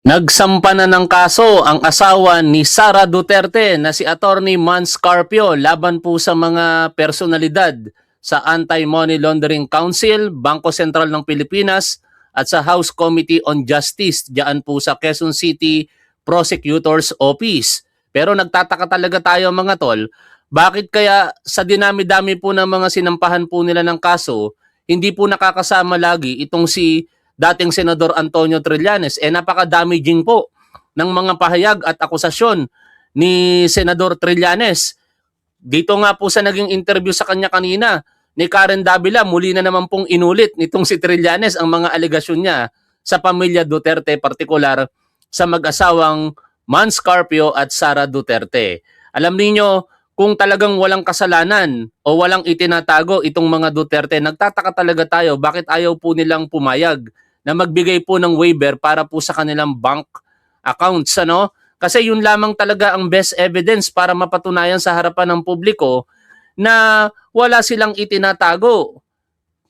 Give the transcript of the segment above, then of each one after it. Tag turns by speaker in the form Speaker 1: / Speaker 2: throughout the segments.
Speaker 1: Nagsampa na ng kaso ang asawa ni Sara Duterte na si Attorney Mans Carpio laban po sa mga personalidad sa Anti-Money Laundering Council, Bangko Sentral ng Pilipinas at sa House Committee on Justice diyan po sa Quezon City Prosecutor's Office. Pero nagtataka talaga tayo mga tol, bakit kaya sa dinami-dami po ng mga sinampahan po nila ng kaso, hindi po nakakasama lagi itong si dating Senador Antonio Trillanes, napaka-damaging po ng mga pahayag at akusasyon ni Senador Trillanes. Dito nga po sa naging interview sa kanya kanina ni Karen Davila, muli na naman pong inulit nitong si Trillanes ang mga alegasyon niya sa pamilya Duterte, partikular sa mag-asawang Mans Carpio at Sara Duterte. Alam niyo, kung talagang walang kasalanan o walang itinatago itong mga Duterte, nagtataka talaga tayo bakit ayaw po nilang pumayag na magbigay po ng waiver para po sa kanilang bank accounts, ano? Kasi yun lamang talaga ang best evidence para mapatunayan sa harapan ng publiko na wala silang itinatago.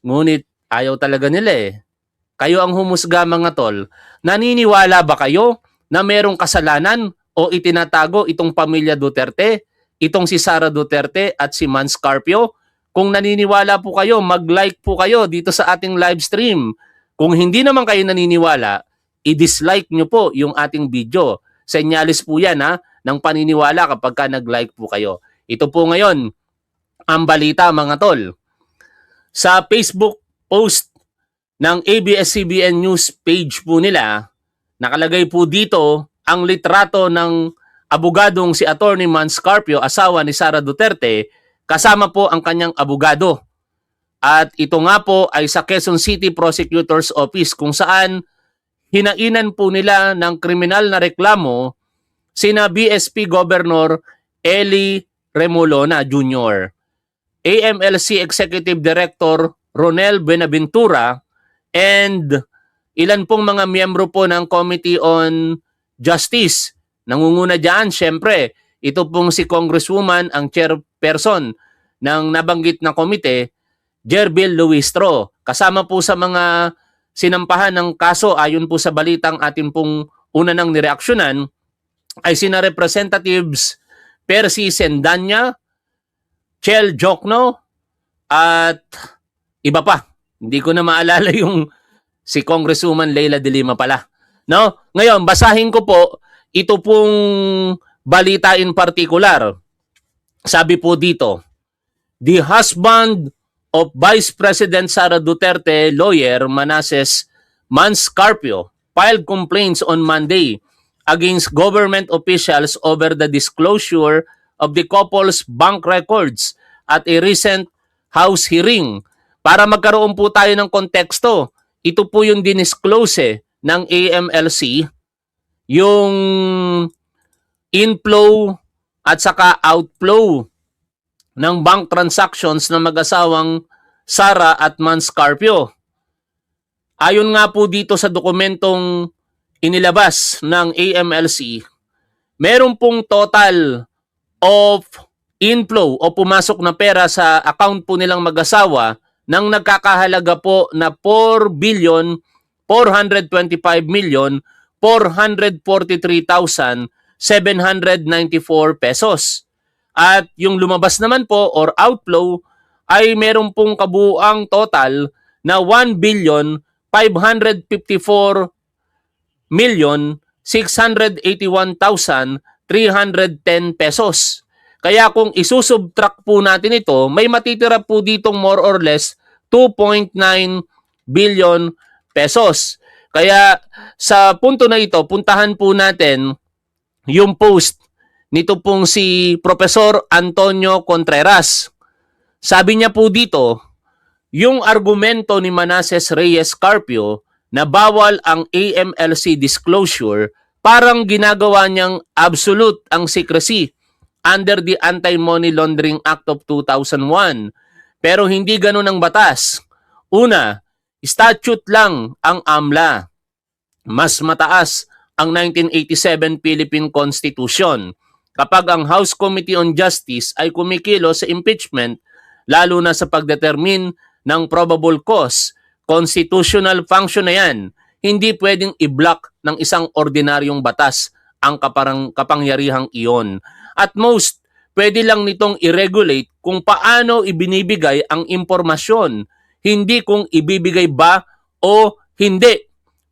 Speaker 1: Ngunit ayaw talaga nila eh. Kayo ang humusga mga tol. Naniniwala ba kayo na merong kasalanan o itinatago itong pamilya Duterte, itong si Sara Duterte at si Mans Carpio? Kung naniniwala po kayo, mag-like po kayo dito sa ating live stream. Kung hindi naman kayo naniniwala, i-dislike nyo po yung ating video. Senyalis po yan ng paniniwala kapag ka nag-like po kayo. Ito po ngayon ang balita mga tol. Sa Facebook post ng ABS-CBN News page po nila, nakalagay po dito ang litrato ng abogadong si Attorney Mans Carpio, asawa ni Sara Duterte, kasama po ang kanyang abogado. At ito nga po ay sa Quezon City Prosecutor's Office kung saan hinainan po nila ng kriminal na reklamo sina BSP Governor Eli Remolona Jr., AMLC Executive Director Ronel Benaventura, and ilan pong mga miyembro po ng Committee on Justice. Nangunguna dyan, syempre, ito pong si Congresswoman, ang chairperson ng nabanggit na komite, Jerbil Luistro. Kasama po sa mga sinampahan ng kaso ayon po sa balitang atin pong una nang nireaksyonan ay sina Representatives Percy Sendanya, Chel Jokno at iba pa. Hindi ko na maalala yung si Congresswoman Leila de Lima pala. No? Ngayon, basahin ko po ito pong balita in particular. Sabi po dito, the husband of Vice President Sara Duterte lawyer Manasseh Mans Carpio filed complaints on Monday against government officials over the disclosure of the couple's bank records at a recent House hearing. Para magkaroon po tayo ng konteksto, ito po yung dinisclose ng AMLC, yung inflow at saka outflow ng bank transactions ng mag-asawang Sara at Mans Carpio. Ayon nga po dito sa dokumentong inilabas ng AMLC, meron pong total of inflow o pumasok na pera sa account po nilang mag-asawa nang nagkakahalaga po na 4,425,443,794 pesos. At yung lumabas naman po or outflow ay meron pong kabuuang total na 1,554,681,310 pesos. Kaya kung isusubtract po natin ito, may matitira po ditong more or less 2.9 billion pesos. Kaya sa punto na ito, puntahan po natin yung post nito pong si Professor Antonio Contreras. Sabi niya po dito, yung argumento ni Manasseh Reyes Carpio na bawal ang AMLC disclosure, parang ginagawa niyang absolute ang secrecy under the Anti-Money Laundering Act of 2001. Pero hindi ganun ang batas. Una, statute lang ang AMLA. Mas mataas ang 1987 Philippine Constitution. Kapag ang House Committee on Justice ay kumikilo sa impeachment, lalo na sa pagdetermine ng probable cause, constitutional function na yan. hindi pwedeng i-block ng isang ordinaryong batas ang kapangyarihang iyon. At most, pwede lang nitong i-regulate kung paano ibinibigay ang impormasyon, hindi kung ibibigay ba o hindi.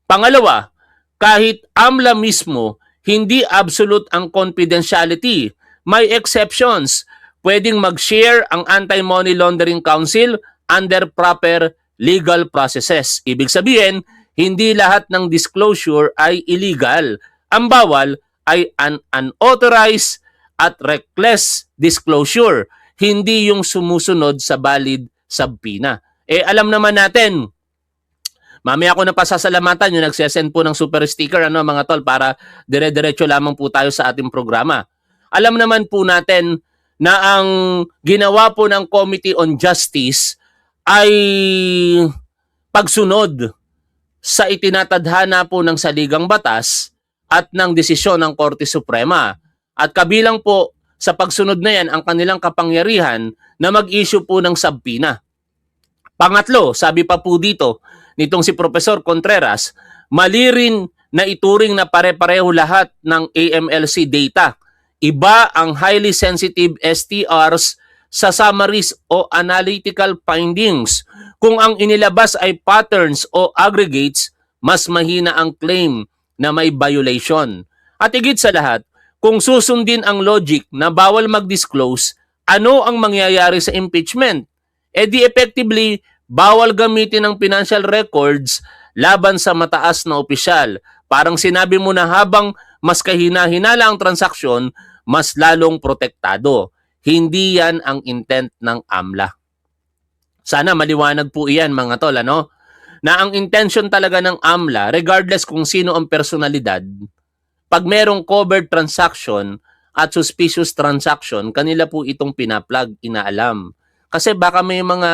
Speaker 1: Pangalawa, kahit AMLA mismo, hindi absolute ang confidentiality. May exceptions. Pwedeng mag-share ang Anti-Money Laundering Council under proper legal processes. Ibig sabihin, hindi lahat ng disclosure ay illegal. Ang bawal ay an unauthorized at reckless disclosure, hindi yung sumusunod sa valid subpoena. Alam naman natin, mamaya ko na pasasalamatan yung nagsesend po ng super sticker, mga tol, para dire-diretso lamang po tayo sa ating programa. Alam naman po natin na ang ginawa po ng Committee on Justice ay pagsunod sa itinatadhana po ng saligang batas at ng desisyon ng Korte Suprema. At kabilang po sa pagsunod na yan ang kanilang kapangyarihan na mag-issue po ng subpoena. Pangatlo, sabi pa po dito nitong si Professor Contreras, mali rin na ituring na pare-pareho lahat ng AMLC data. Iba ang highly sensitive STRs sa summaries o analytical findings. Kung ang inilabas ay patterns o aggregates, mas mahina ang claim na may violation. At higit sa lahat, kung susundin ang logic na bawal mag-disclose, ano ang mangyayari sa impeachment? Di effectively, bawal gamitin ang financial records laban sa mataas na opisyal. Parang sinabi mo na habang mas kahina-hinala ang transaksyon, mas lalong protektado. Hindi yan ang intent ng AMLA. Sana maliwanag po iyan, mga tol, na ang intention talaga ng AMLA, regardless kung sino ang personalidad, pag merong covered transaction at suspicious transaction, kanila po itong pinaplag, inaalam. Kasi baka may mga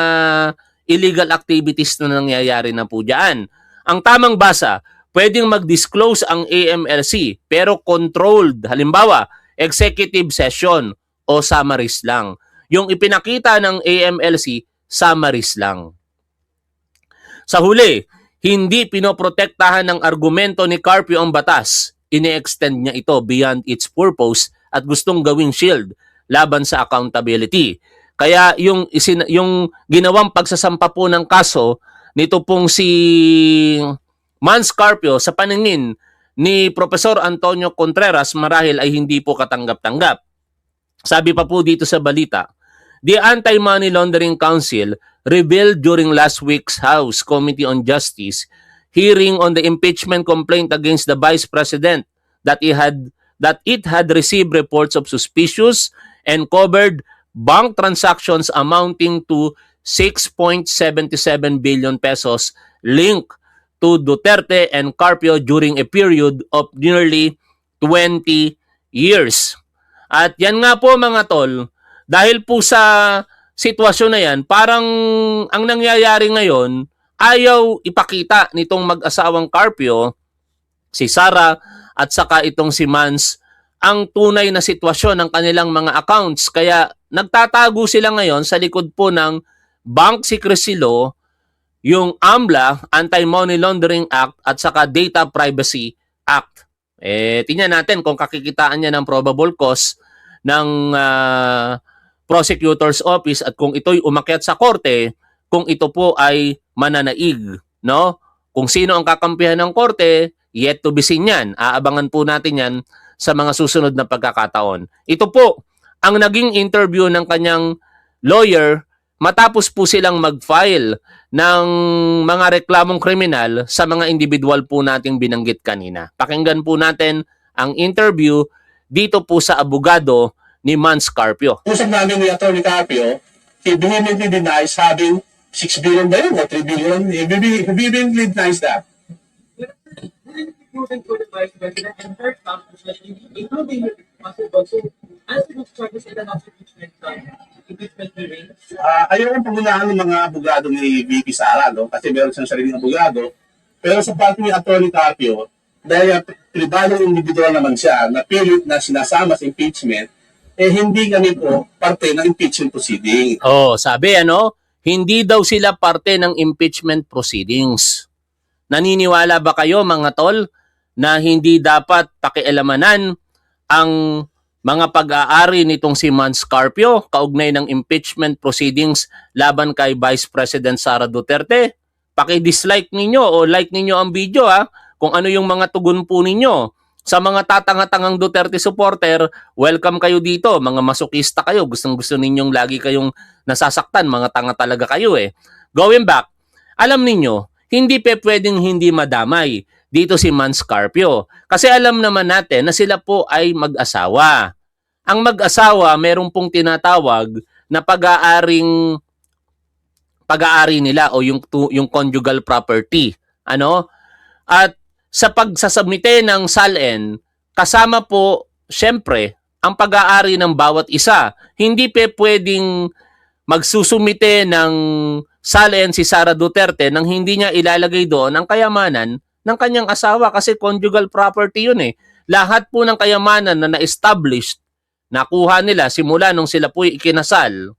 Speaker 1: illegal activities na nangyayari na po dyan. Ang tamang basa, pwedeng mag-disclose ang AMLC, pero controlled. Halimbawa, executive session o summaries lang. Yung ipinakita ng AMLC, summaries lang. Sa huli, hindi pinoprotektahan ng argumento ni Carpio ang batas. Ine-extend niya ito beyond its purpose at gustong gawing shield laban sa accountability. Kaya yung ginawang pagsasampa po ng kaso nito pong si Mans Carpio sa paningin ni Professor Antonio Contreras marahil ay hindi po katanggap-tanggap. Sabi pa po dito sa balita, the Anti-Money Laundering Council revealed during last week's House Committee on Justice hearing on the impeachment complaint against the Vice President that it had received reports of suspicious and covered bank transactions amounting to 6.77 billion pesos linked to Duterte and Carpio during a period of nearly 20 years. At yan nga po, mga tol, dahil po sa sitwasyon na yan, parang ang nangyayari ngayon, ayaw ipakita nitong mag-asawang Carpio, si Sara at saka itong si Mans, ang tunay na sitwasyon ng kanilang mga accounts. Kaya nagtatago sila ngayon sa likod po ng Bank Secrecy Law, yung AMLA, Anti-Money Laundering Act, at saka Data Privacy Act. Tingnan natin kung kakikitaan niya ng probable cause ng prosecutor's office at kung ito'y umakyat sa korte, kung ito po ay mananaig, no? Kung sino ang kakampihan ng korte, yet to be seen yan. Aabangan po natin yan sa mga susunod na pagkakataon. Ito po ang naging interview ng kanyang lawyer matapos po silang mag-file ng mga reklamong kriminal sa mga individual po nating binanggit kanina. Pakinggan po natin ang interview dito po sa abogado ni Mans Carpio.
Speaker 2: Usap namin ni Atty. Carpio, he vehemently denies having 6 billion ba yun o 3 billion? He vehemently denies that.
Speaker 3: Including for the Vice President and third factor, including the possible. So, as the charges in the impeachment hearing,
Speaker 2: Ayaw kong pagunahan ng mga abogado ni VP Sara, no? Kasi meron siyang sariling abogado. Pero sa parte ni Atty. Carpio, dahil pribadong individual naman siya, na period na sinasama sa impeachment, hindi kami po parte ng impeachment proceeding.
Speaker 1: Sabi hindi daw sila parte ng impeachment proceedings. Naniniwala ba kayo mga tol na hindi dapat pakialamanan ang mga pag-aari nitong si Mans Carpio kaugnay ng impeachment proceedings laban kay Vice President Sara Duterte? Paki-dislike ninyo o like ninyo ang video kung ano yung mga tugon po ninyo. Sa mga tatanga-tangang Duterte supporter, welcome kayo dito. Mga masokista kayo, gustong-gusto ninyong lagi kayong nasasaktan, mga tanga talaga kayo eh. Going back, alam ninyo, hindi pwedeng hindi madamay dito si Mans Carpio. Kasi alam naman natin na sila po ay mag-asawa. Ang mag-asawa, meron pong tinatawag na pag-aari nila o yung conjugal property. Ano? At sa pagsasubmite ng SALN, kasama po, syempre, ang pag-aari ng bawat isa. Hindi pwedeng magsusumite ng SALN si Sara Duterte nang hindi niya ilalagay doon ang kayamanan ng kanyang asawa kasi conjugal property yun eh. Lahat po ng kayamanan na na-established, nakuha nila simula nung sila po ikinasal,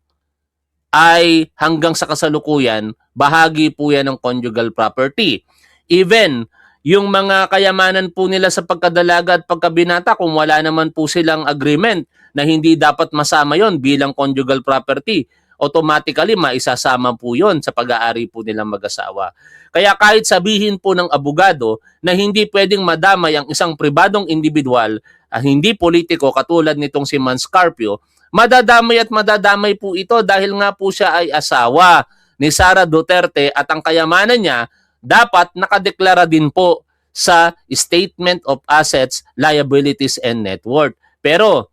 Speaker 1: ay hanggang sa kasalukuyan, bahagi po yan ng conjugal property. Even yung mga kayamanan po nila sa pagkadalaga at pagkabinata, kung wala naman po silang agreement na hindi dapat masama yon bilang conjugal property, automatically maisasama po yon sa pag-aari po nilang mag-asawa. Kaya kahit sabihin po ng abogado na hindi pwedeng madamay ang isang pribadong individual, hindi politiko katulad nitong si Mans Carpio, madadamay at madadamay po ito dahil nga po siya ay asawa ni Sara Duterte at ang kayamanan niya dapat nakadeklara din po sa Statement of Assets, Liabilities, and Net Worth. Pero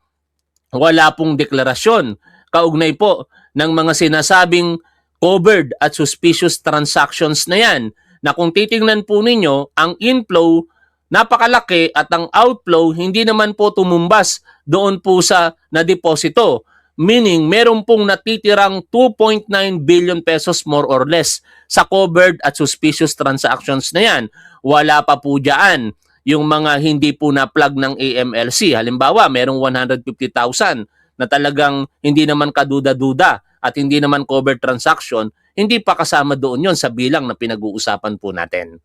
Speaker 1: wala pong deklarasyon kaugnay po ng mga sinasabing covered at suspicious transactions na yan, na kung titingnan po ninyo, ang inflow napakalaki at ang outflow hindi naman po tumumbas doon po sa na-deposito. Meaning, meron pong natitirang 2.9 billion pesos more or less sa covered at suspicious transactions na yan. Wala pa po dyan yung mga hindi po na-plug ng AMLC. Halimbawa, merong 150,000 na talagang hindi naman kaduda-duda at hindi naman covered transaction, hindi pa kasama doon yon sa bilang na pinag-uusapan po natin.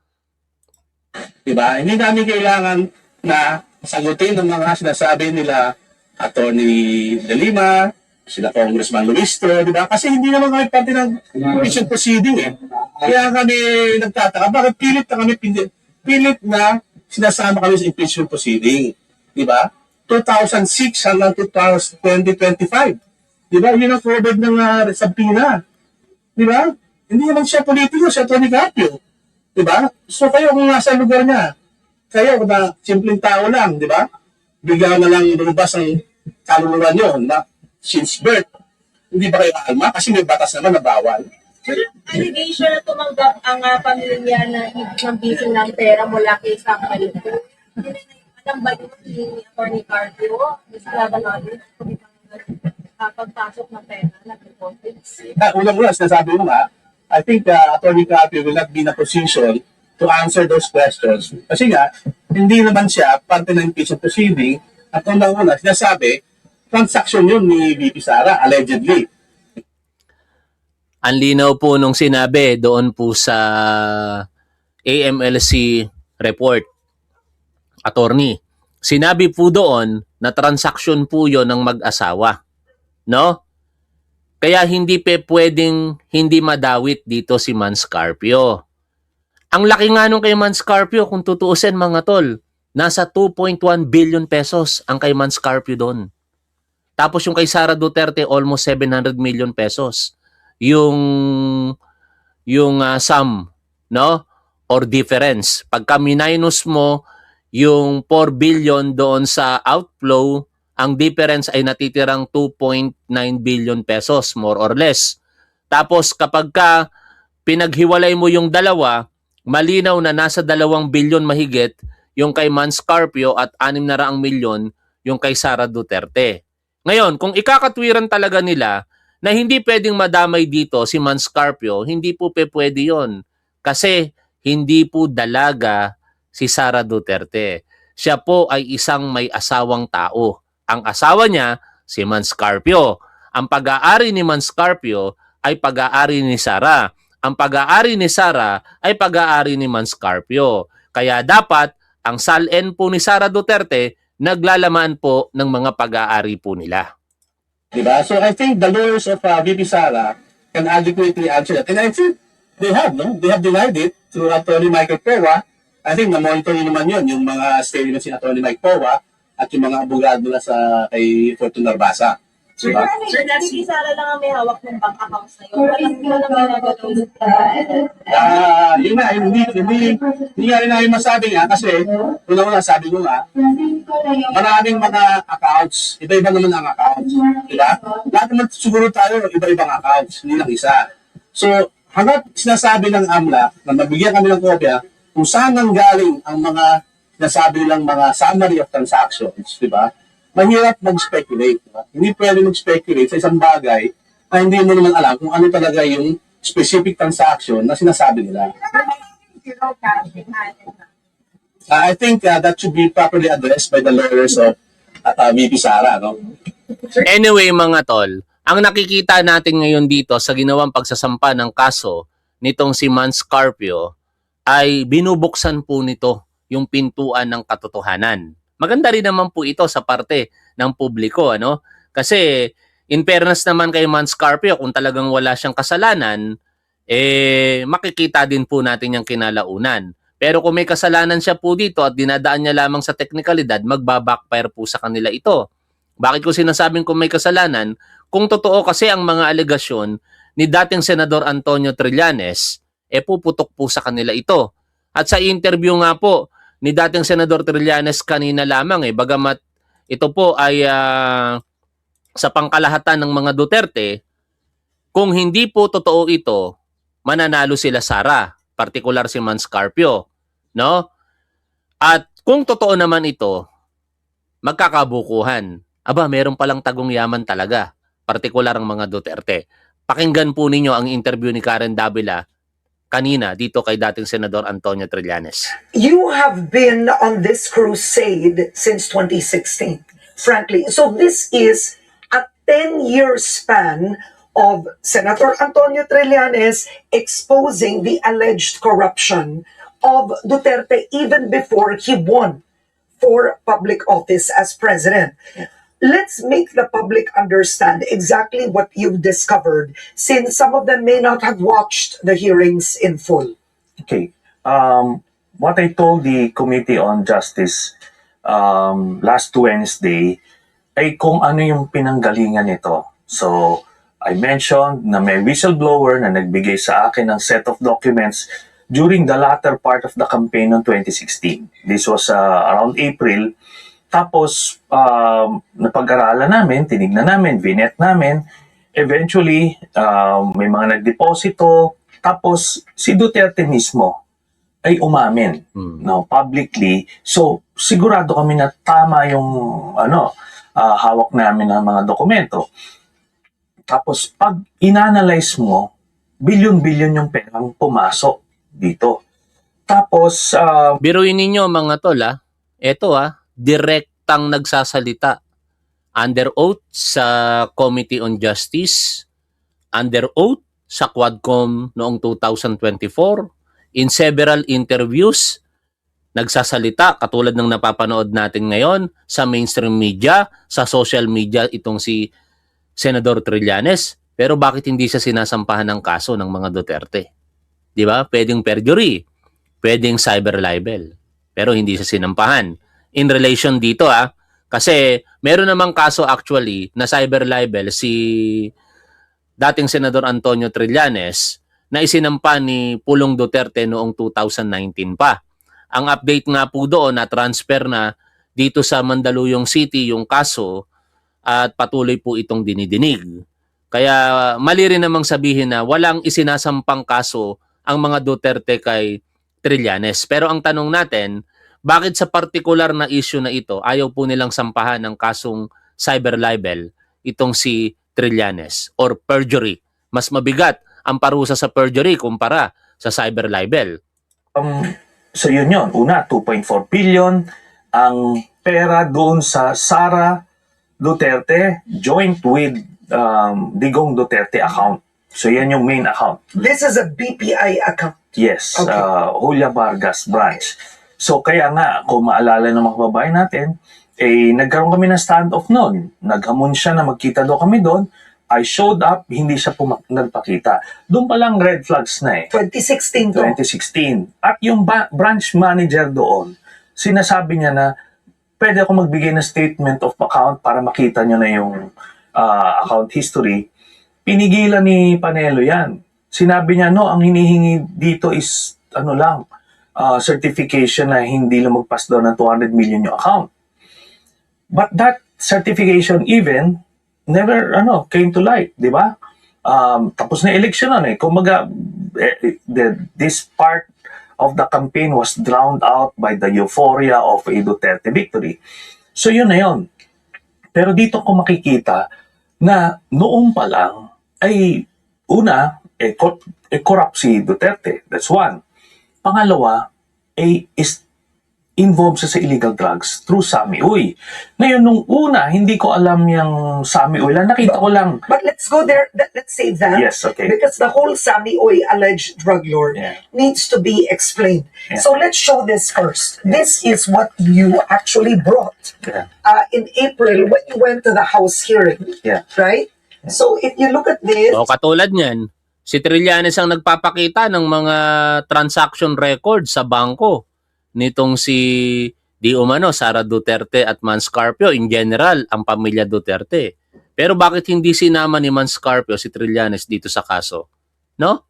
Speaker 2: Diba? Hindi namin kailangan na sagutin ng mga sinasabi nila Attorney De Lima, sila Congressman Luistro, di ba? Kasi hindi naman kami parte ng impeachment proceeding eh. Kaya kami nagtataka, bakit pilit na sinasama kami sa impeachment proceeding? Di ba? 2006 hanggang 2025. Di ba? Yun ang covered ng subpoena. Di ba? Hindi naman siya politiko, siya Tony Carpio. Di ba? So kayo kung nasa lugar niya, kayo na simpleng tao lang, di ba? Bigla na lang lumabas ang kaluluwa niyo na since birth, hindi ba kayo kaalma? Kasi may batas naman na bawal.
Speaker 4: Allegation na tumanggap ang pamilya na ibig ng bising ng pera mula kay Sam Palito. Alam ba yun ni Atty. Carpio? Gusto laban natin pagpasok ng pera na deposits.
Speaker 2: Unang-una, sinasabi mo nga, I think Atty. Carpio will not be in a position to answer those questions. Kasi nga, hindi naman siya parte ng impeachment proceeding at unang-una, sinasabi, transaction yun ni VP Sara, allegedly.
Speaker 1: Ang linaw po nung sinabi doon po sa AMLC report, attorney. Sinabi po doon na transaction po yon ng mag-asawa. No? Kaya hindi pwedeng hindi madawit dito si Mans Carpio. Ang laki nga nung kay Mans Carpio, kung tutuusin mga tol, nasa 2.1 billion pesos ang kay Mans Carpio doon. Tapos yung kay Sara Duterte, almost 700 million pesos. Yung sum, no? Or difference. Pagka minus mo yung 4 billion doon sa outflow, ang difference ay natitirang 2.9 billion pesos, more or less. Tapos kapag ka pinaghiwalay mo yung dalawa, malinaw na nasa 2 billion mahigit yung kay Mans Carpio at 600 milyon yung kay Sara Duterte. Ngayon, kung ikakatwiran talaga nila na hindi pwedeng madamay dito si Mans Carpio, hindi po pwede yon. Kasi hindi po dalaga si Sara Duterte. Siya po ay isang may asawang tao. Ang asawa niya, si Mans Carpio. Ang pag-aari ni Mans Carpio ay pag-aari ni Sara. ang pag-aari ni Sara ay pag-aari ni Manscarpio. Kaya dapat ang SALN po ni Sara Duterte naglalaman po ng mga pag-aari po nila.
Speaker 2: Diba? So I think the lawyers of VP Sara can adequately answer that. And I think they have, no? They have denied it through Attorney Michael Powa. I think na-monitor nyo naman yun, yung mga statements ni Attorney Mike Powa at yung mga abogado nila sa kay Fortune Narbasa.
Speaker 4: Sir,
Speaker 2: Diba?
Speaker 4: si Sara lang ang may hawak ng bank accounts na yun. Walang ginagawa.
Speaker 2: Yun na, hindi nga rin namin masabi nga kasi una-una sabi ko nga, maraming mga accounts, iba-iba naman ang accounts. Diba? Lahat naman siguro tayo, iba-ibang accounts, hindi lang isa. So, hanggat sinasabi ng AMLA na mabigyan kami ng kopya kung saan nanggaling ang mga sinasabi nilang mga summary of transactions, diba? Mahirap mag-speculate. Diba? Hindi pwede mag-speculate sa isang bagay na hindi mo naman alam kung ano talaga yung specific transaction na sinasabi nila.
Speaker 4: Zero cash in hand.
Speaker 2: I think that should be properly addressed by the lawyers of VP Sara. No?
Speaker 1: Anyway mga tol, ang nakikita natin ngayon dito sa ginawang pagsasampa ng kaso nitong si Manscarpio ay binubuksan po nito yung pintuan ng katotohanan. Maganda rin naman po ito sa parte ng publiko, ano? Kasi in fairness naman kay Manscarpio, kung talagang wala siyang kasalanan, makikita din po natin yung kinalaunan. Pero kung may kasalanan siya po dito at dinadaan niya lamang sa teknikalidad, magbabackfire po sa kanila ito. Bakit ko sinasabing kung may kasalanan? Kung totoo kasi ang mga alegasyon ni dating Senador Antonio Trillanes, puputok po sa kanila ito. At sa interview nga po ni dating Senador Trillanes kanina lamang, bagamat ito po ay sa pangkalahatan ng mga Duterte, kung hindi po totoo ito, mananalo sila Sara, partikular si Manscarpio, no? At kung totoo naman ito, magkakabukuhan. Aba, meron palang tagong yaman talaga, partikular ang mga Duterte. Pakinggan po ninyo ang interview ni Karen Davila kanina dito kay dating Senador Antonio Trillanes.
Speaker 5: You have been on this crusade since 2016, frankly. So this is a 10-year span of Senator Antonio Trillanes exposing the alleged corruption of Duterte even before he won for public office as president. Let's make the public understand exactly what you've discovered, since some of them may not have watched the hearings in full.
Speaker 6: Okay. What I told the Committee on Justice last Wednesday ay kung ano yung pinanggalingan nito. So, I mentioned na may whistleblower na nagbigay sa akin ng set of documents during the latter part of the campaign noong 2016. This was around April. Tapos, napag-aralan namin, tinignan namin, vinet namin. Eventually, may mga nagdeposito. Tapos, si Duterte mismo ay umamin no, publicly. So, sigurado kami na tama yung hawak namin ng mga dokumento. Tapos, pag inanalyze mo, bilyon-bilyon yung perang pumasok dito. Tapos,
Speaker 1: Biruin ninyo mga tol, eto direktang nagsasalita. Under oath sa Committee on Justice, under oath sa Quadcom noong 2024, in several interviews, nagsasalita katulad ng napapanood natin ngayon sa mainstream media, sa social media itong si Senador Trillanes. Pero bakit hindi siya sinasampahan ng kaso ng mga Duterte? Di ba? Pwedeng perjury, pwedeng cyber libel, pero hindi siya sinampahan. In relation dito kasi meron namang kaso actually na cyber libel si dating Senador Antonio Trillanes na isinampa ni Pulong Duterte noong 2019 pa. Ang update nga po doon na transfer na dito sa Mandaluyong City yung kaso at patuloy po itong dinidinig. Kaya mali rin namang sabihin na walang isinasampang kaso ang mga Duterte kay Trillanes. Pero ang tanong natin, bakit sa partikular na issue na ito ayaw po nilang sampahan ng kasong cyber libel itong si Trillanes or perjury? Mas mabigat ang parusa sa perjury kumpara sa cyber libel.
Speaker 6: so yun. Una, 2.4 billion ang pera doon sa Sara Duterte joint with Digong Duterte account. So yan yung main account.
Speaker 5: This is a BPI account.
Speaker 6: Yes,
Speaker 5: Okay.
Speaker 6: Julia Vargas branch. So kaya nga, kung maalala ng mga kababayan natin, nagkaroon kami ng standoff noon. Naghamon siya na magkita daw kami doon. I showed up, hindi siya nagpakita. Doon pa lang red flags na
Speaker 5: 2016 to.
Speaker 6: 2016. At yung branch manager doon, sinasabi niya na pwede ako magbigay ng statement of account para makita niyo na yung account history. Pinigilan ni Panelo yan. Sinabi niya, no, ang hinihingi dito is certification na hindi lumagpas daw ng 200 million yung account. But that certification even never came to light, di ba? Tapos na election Kumaga, this part of the campaign was drowned out by the euphoria of a Duterte victory. So yun na yun. Pero dito ko makikita na noong pa lang ay una, corrupt si Duterte. That's one. Pangalawa, is involved siya sa illegal drugs through Sami Uy. Ngayon, nung una, hindi ko alam yung Sami Uy lang. Nakita ko lang.
Speaker 5: But let's go there. Let's save that.
Speaker 6: Yes, okay.
Speaker 5: Because the whole Sami Uy alleged drug lord
Speaker 6: Yeah.
Speaker 5: needs to be explained.
Speaker 6: Yeah.
Speaker 5: So let's show this first. This is what you actually brought
Speaker 6: Yeah.
Speaker 5: in April when you went to the House hearing.
Speaker 6: Yeah.
Speaker 5: Right? So if you look at this,
Speaker 1: O katulad niyan, si Trillanes ang nagpapakita ng mga transaction record sa bangko nitong si di umano Sara Duterte at Manscarpio, in general ang pamilya Duterte. Pero bakit hindi sinama ni Manscarpio si Trillanes dito sa kaso? No?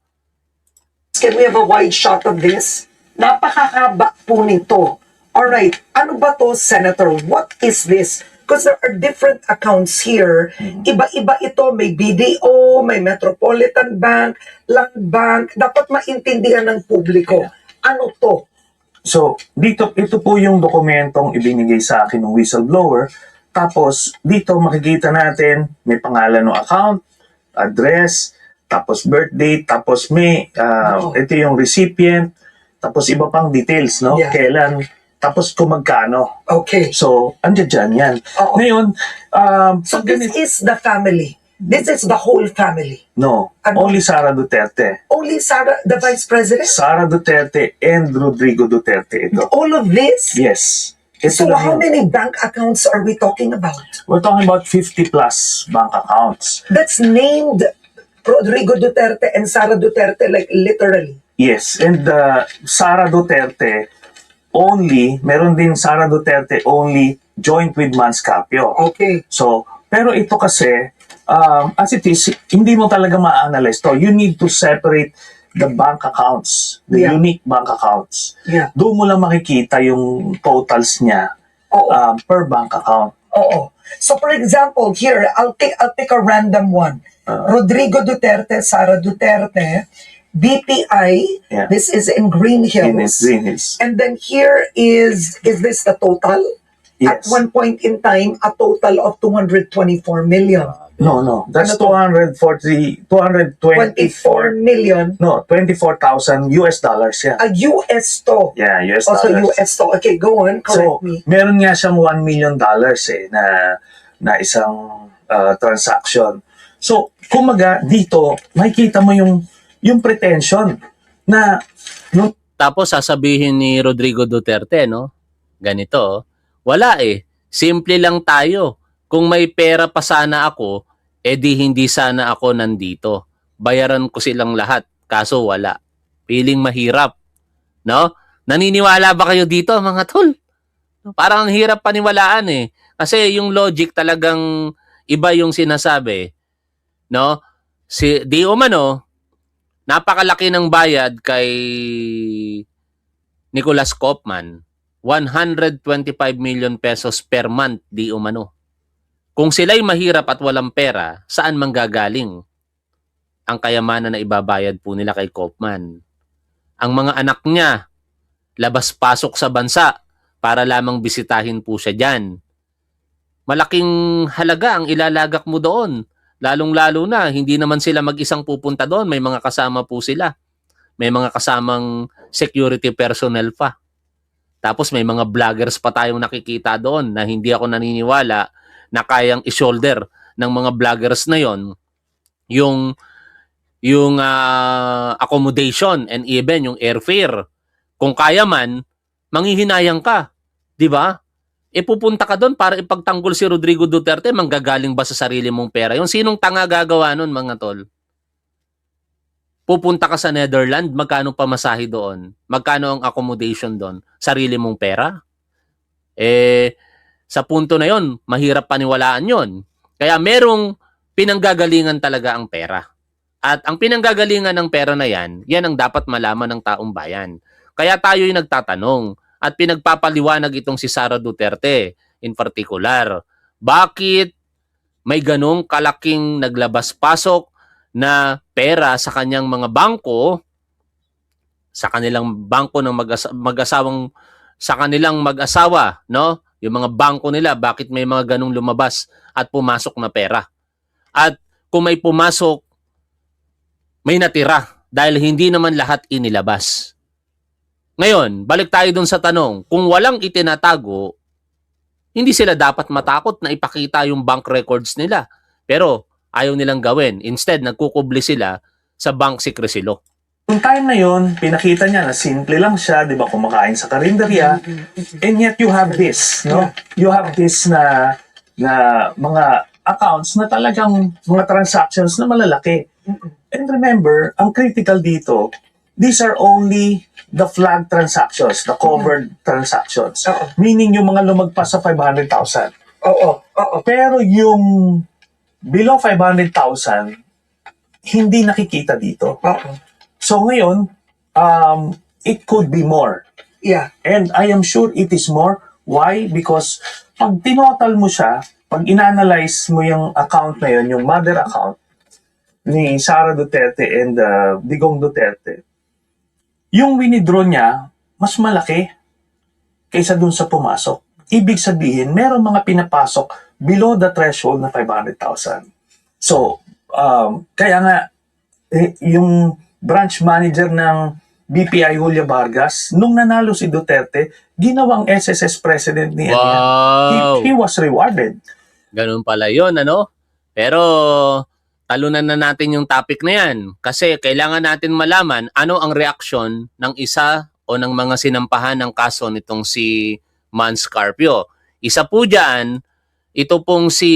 Speaker 5: can we have a wide shot of this? Napakahaba po nito. Alright, ano ba to, Senator? What is this? Because there are different accounts here. Iba-iba ito. May BDO, may Metropolitan Bank, Land Bank. Dapat maintindihan ng publiko. Ano to?
Speaker 6: So, ito po yung dokumentong ibinigay sa akin ng whistleblower. Tapos, dito makikita natin, may pangalan ng account, address, tapos birth date, tapos may, ito yung recipient, tapos iba pang details, no?
Speaker 5: Yeah.
Speaker 6: Kailan, tapos kung magkano.
Speaker 5: Okay.
Speaker 6: So, andyan dyan yan.
Speaker 5: Oo.
Speaker 6: Ngayon,
Speaker 5: So
Speaker 6: pag
Speaker 5: this is the family. This is the whole family.
Speaker 6: no,
Speaker 5: Ano?
Speaker 6: only Sara Duterte.
Speaker 5: Only Sara, the Vice President?
Speaker 6: Sara Duterte and Rodrigo Duterte ito.
Speaker 5: All of this?
Speaker 6: Yes. Ito
Speaker 5: So
Speaker 6: lang
Speaker 5: how
Speaker 6: yun.
Speaker 5: many bank accounts are we talking about?
Speaker 6: We're talking about 50 plus bank accounts.
Speaker 5: That's named Rodrigo Duterte and Sara Duterte, like literally.
Speaker 6: Yes, and Sara Duterte only, meron din Sara Duterte only joint with Manscarpio.
Speaker 5: Okay.
Speaker 6: So, pero ito kasi, as it is, hindi mo talaga ma-analyze to. You need to separate the bank accounts, the
Speaker 5: Yeah.
Speaker 6: unique bank accounts.
Speaker 5: Yeah.
Speaker 6: Doon mo lang makikita yung totals niya
Speaker 5: Oo.
Speaker 6: per bank account.
Speaker 5: Oo. So for example, here, I'll pick a random one. Rodrigo Duterte, Sara Duterte, BPI,
Speaker 6: Yeah.
Speaker 5: this is in Green Hills.
Speaker 6: Green Hills.
Speaker 5: And then here is this the total? At
Speaker 6: Yes.
Speaker 5: one point in time, a total of 224 million.
Speaker 6: No. That's
Speaker 5: Ano to? 24
Speaker 6: 224.
Speaker 5: million.
Speaker 6: No, 24,000 US dollars yan.
Speaker 5: A US to.
Speaker 6: Yeah, US
Speaker 5: Also
Speaker 6: dollars.
Speaker 5: US to. Okay, go on. Correct
Speaker 6: So,
Speaker 5: me.
Speaker 6: meron nga siyang $1 million na isang transaction. So, kumaga dito, makikita mo yung pretension na nung
Speaker 1: Tapos sasabihin ni Rodrigo Duterte, no? Ganito, wala simple lang tayo. Kung may pera pa sana ako, di hindi sana ako nandito. Bayaran ko silang lahat, kaso wala. Piling mahirap, no? Naniniwala ba kayo dito, mga tol? Parang ang hirap paniwalaan Kasi yung logic talagang iba yung sinasabi, no? Di umano, napakalaki ng bayad kay Nicolas Kopman. 125 million pesos per month di umano. Kung sila'y mahirap at walang pera, saan manggagaling ang kayamanan na ibabayad po nila kay Kopman? Ang mga anak niya, labas-pasok sa bansa para lamang bisitahin po siya dyan. Malaking halaga ang ilalagak mo doon. Lalong-lalo na, hindi naman sila mag-isang pupunta doon. May mga kasama po sila. May mga kasamang security personnel pa. Tapos may mga vloggers pa tayong nakikita doon na hindi ako naniniwala na kayang i-shoulder ng mga vloggers na yon yung yung accommodation and even yung airfare. Kung kaya man, manghihinayang ka. Di ba? E pupunta ka doon para ipagtanggol si Rodrigo Duterte, manggagaling ba sa sarili mong pera? Yung sinong tanga gagawa nun, mga tol? Pupunta ka sa Netherlands, magkano pamasahe doon? Magkano ang accommodation doon? Sarili mong pera? Sa punto na yon, mahirap paniwalaan yon. Kaya merong pinanggagalingan talaga ang pera. At ang pinanggagalingan ng pera na yan ang dapat malaman ng taong bayan. Kaya tayo'y nagtatanong at pinagpapaliwanag itong si Sara Duterte in particular. Bakit may ganong kalaking naglabas-pasok na pera sa kanyang mga bangko, sa kanilang bangko ng mag-asawang, sa kanilang mag-asawa, no? Yung mga bangko nila, bakit may mga ganong lumabas at pumasok na pera? At kung may pumasok, may natira dahil hindi naman lahat inilabas. Ngayon, balik tayo dun sa tanong, kung walang itinatago, hindi sila dapat matakot na ipakita yung bank records nila. Pero ayaw nilang gawin. Instead, nagkukubli sila sa bank secrecy law.
Speaker 6: Yung time na yon, pinakita niya na simple lang siya, di ba, kumakain sa karinderya, and yet you have this, no? You have this na mga accounts na talagang mga transactions na malalaki. And remember, ang critical dito, these are only the flag transactions, the covered transactions.
Speaker 5: Oo.
Speaker 6: Meaning yung mga lumagpas sa 500,000.
Speaker 5: Oo.
Speaker 6: Pero yung below 500,000, hindi nakikita dito.
Speaker 5: Oo.
Speaker 6: So ngayon, it could be more.
Speaker 5: Yeah.
Speaker 6: And I am sure it is more. Why? Because pag tinotal mo siya, pag inanalyze mo yung account na yun, yung mother account ni Sara Duterte and Digong Duterte, yung winidraw niya, mas malaki kaysa dun sa pumasok. Ibig sabihin, meron mga pinapasok below the threshold na 500,000. So, kaya nga, yung branch manager ng BPI Julia Vargas, nung nanalo si Duterte, ginawang SSS president niya.
Speaker 1: Wow!
Speaker 6: He was rewarded.
Speaker 1: Ganun pala yun, ano? Pero talunan na natin yung topic na yan kasi kailangan natin malaman ano ang reaksyon ng isa o ng mga sinampahan ng kaso nitong si Mans Carpio. Isa po dyan, ito pong si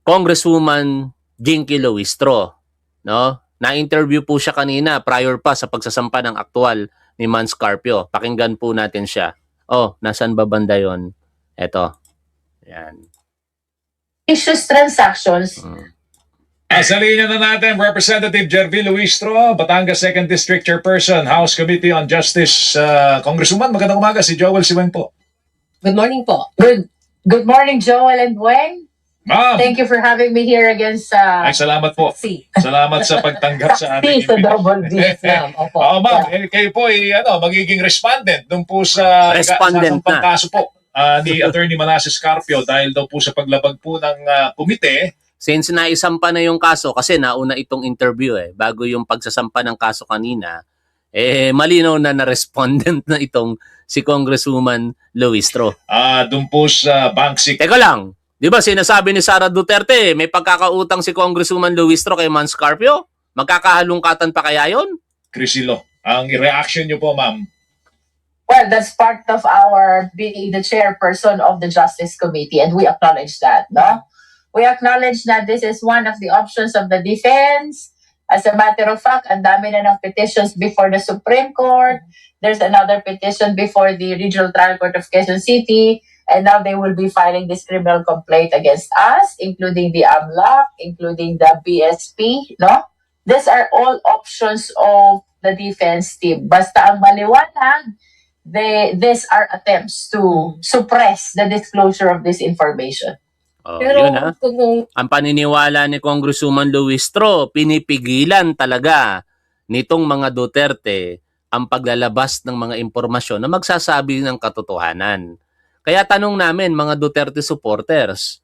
Speaker 1: Congresswoman Jinky Luistro, no? Na-interview po siya kanina prior pa sa pagsasampa ng aktual ni Mans Carpio. Pakinggan po natin siya. Oh, nasan ba banda yun? Eto. Yan.
Speaker 7: Issues transactions.
Speaker 8: Sa linya na natin, Representative Jervy Luistro, Batangas 2nd District Chairperson, House Committee on Justice, Congresswoman. Magandang umaga, si Joel Siweng po.
Speaker 7: Good morning po. Good morning, Joel and Bueng.
Speaker 8: Ma'am,
Speaker 7: Thank you for having me here again sa
Speaker 8: ay salamat po.
Speaker 7: C.
Speaker 8: Salamat sa pagtanggap sa
Speaker 7: C
Speaker 8: ating
Speaker 7: sa double B, ma'am. Opo.
Speaker 8: Oo, ma'am, kayo po ay magiging respondent dun po sa
Speaker 1: Respondent
Speaker 8: sasampang
Speaker 1: na.
Speaker 8: kaso po ni Attorney Manasseh Carpio dahil daw po sa paglabag po ng komite.
Speaker 1: Since naisampa na yung kaso, kasi nauna itong interview bago yung pagsasampa ng kaso kanina, malinaw na respondent na itong si Congresswoman Luistro.
Speaker 8: Dun po sa bank
Speaker 1: Teka lang, di ba sinasabi ni Sara Duterte, may pagkakautang si Congresswoman Luistro kay Mans Carpio? Magkakahalungkatan pa kaya yun?
Speaker 8: Crisilo. Ang reaction niyo po, ma'am.
Speaker 7: Well, that's part of our being the chairperson of the Justice Committee and we acknowledge that, no? We acknowledge that this is one of the options of the defense. As a matter of fact, ang dami na ng petitions before the Supreme Court. There's another petition before the Regional Trial Court of Quezon City. And now they will be filing this criminal complaint against us, including the AMLAC, including the BSP, no? These are all options of the defense team. Basta ang maliwanag, these are attempts to suppress the disclosure of this information.
Speaker 1: Oh,
Speaker 4: Pero
Speaker 1: yun ha.
Speaker 4: kung
Speaker 1: Ang paniniwala ni Congresswoman Luistro, pinipigilan talaga nitong mga Duterte ang paglalabas ng mga impormasyon na magsasabi ng katotohanan. Kaya tanong namin mga Duterte supporters,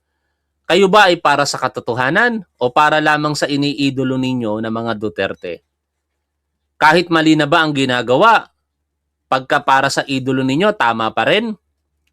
Speaker 1: kayo ba ay para sa katotohanan o para lamang sa iniidolo ninyo na mga Duterte? Kahit mali na ba ang ginagawa, pagka para sa idolo ninyo, tama pa rin?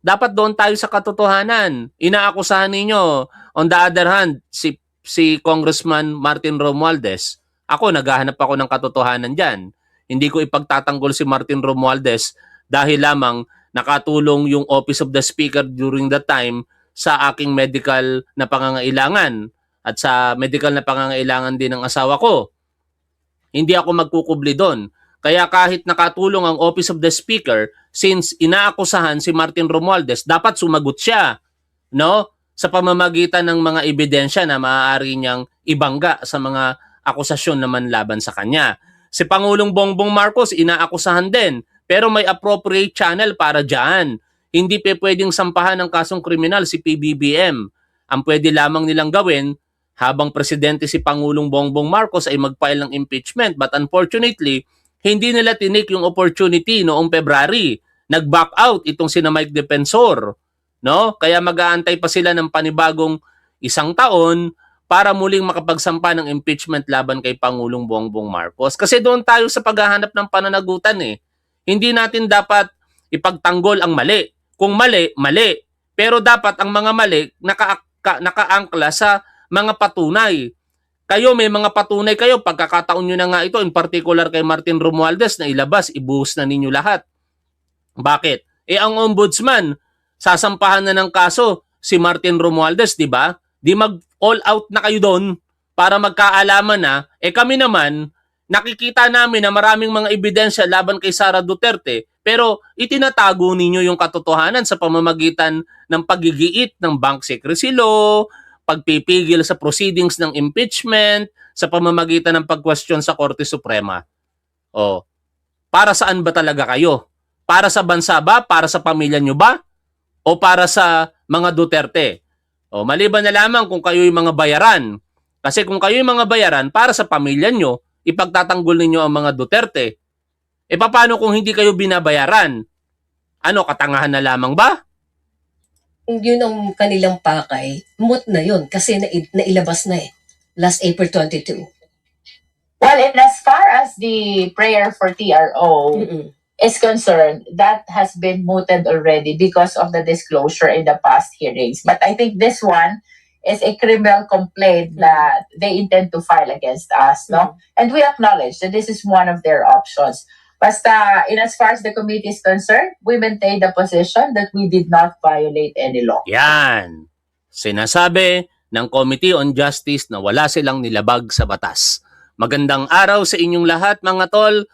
Speaker 1: Dapat doon tayo sa katotohanan. Inaakusahan ninyo, on the other hand, si si Congressman Martin Romualdez, ako naghahanap ako ng katotohanan dyan. Hindi ko ipagtatanggol si Martin Romualdez dahil lamang nakatulong yung Office of the Speaker during that time sa aking medical na pangangailangan at sa medical na pangangailangan din ng asawa ko. Hindi ako magkukubli doon. Kaya kahit nakatulong ang Office of the Speaker, since inaakusahan si Martin Romualdez, dapat sumagot siya, no? Sa pamamagitan ng mga ebidensya na maaari niyang ibangga sa mga akusasyon naman laban sa kanya. Si Pangulong Bongbong Marcos inaakusahan din, pero may appropriate channel para dyan. Hindi pwedeng sampahan ng kasong kriminal si PBBM. Ang pwede lamang nilang gawin, habang presidente si Pangulong Bongbong Marcos ay mag-file ng impeachment. But unfortunately, hindi nila tinik yung opportunity noong February. Nag-back out itong sina Mike Defensor. No? Kaya mag-aantay pa sila ng panibagong 1 taon para muling makapagsampa ng impeachment laban kay Pangulong Bongbong Marcos. Kasi doon tayo sa paghahanap ng pananagutan eh. Hindi natin dapat ipagtanggol ang mali. Kung mali, mali. Pero dapat ang mga mali nakaangkla sa mga patunay. Kayo may mga patunay kayo, pagkakataon nyo na nga ito, in particular kay Martin Romualdez na ilabas, ibuhos na ninyo lahat. Bakit? Ang ombudsman, sasampahan na ng kaso si Martin Romualdez, di ba? Di mag-all out na kayo doon para magkaalaman na. Kami naman, nakikita namin na maraming mga ebidensya laban kay Sara Duterte, pero itinatago ninyo yung katotohanan sa pamamagitan ng paggigiit ng bank secrecy law, pagpipigil sa proceedings ng impeachment, sa pamamagitan ng pag-question sa Korte Suprema. Para saan ba talaga kayo? Para sa bansa ba? Para sa pamilya nyo ba? O para sa mga Duterte? Maliban na lamang kung kayo'y mga bayaran. Kasi kung kayo'y mga bayaran para sa pamilya nyo, ipagtatanggol ninyo ang mga Duterte. Paano kung hindi kayo binabayaran? Katangahan na lamang ba?
Speaker 9: Yun ang kanilang pakay, moot na yun kasi nailabas na last April 22.
Speaker 7: Well, in as far as the prayer for TRO
Speaker 9: Mm-mm.
Speaker 7: is concerned, that has been mooted already because of the disclosure in the past hearings. But I think this one is a criminal complaint that they intend to file against us, no? And we acknowledge that this is one of their options. Basta, in as far as the committee is concerned, we maintain the position that we did not violate any law.
Speaker 1: Yan. Sinasabi ng Committee on Justice na wala silang nilabag sa batas. Magandang araw sa inyong lahat mga tol.